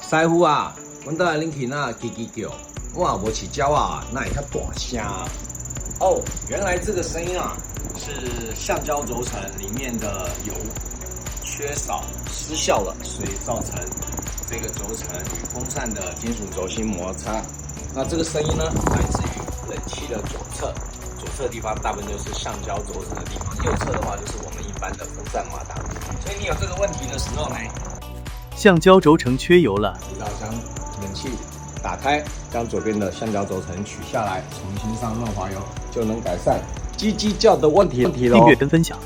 师傅啊，阮倒来恁去那叽叽叫，我也无饲鸟啊，哪会较大声啊？哦，原来这个声音啊，是橡胶轴承里面的油缺少失效了，所以造成这个轴承与风扇的金属轴心摩擦。那这个声音呢，来自于冷气的左侧。左侧的地方大部分就是橡胶轴承的地方，右侧的话就是我们一般的风扇马达。所以你有这个问题的时候呢，橡胶轴承缺油了，你要将冷气打开，将左边的橡胶轴承取下来，重新上润滑油，就能改善叽叽叫的问题了。订阅跟分享。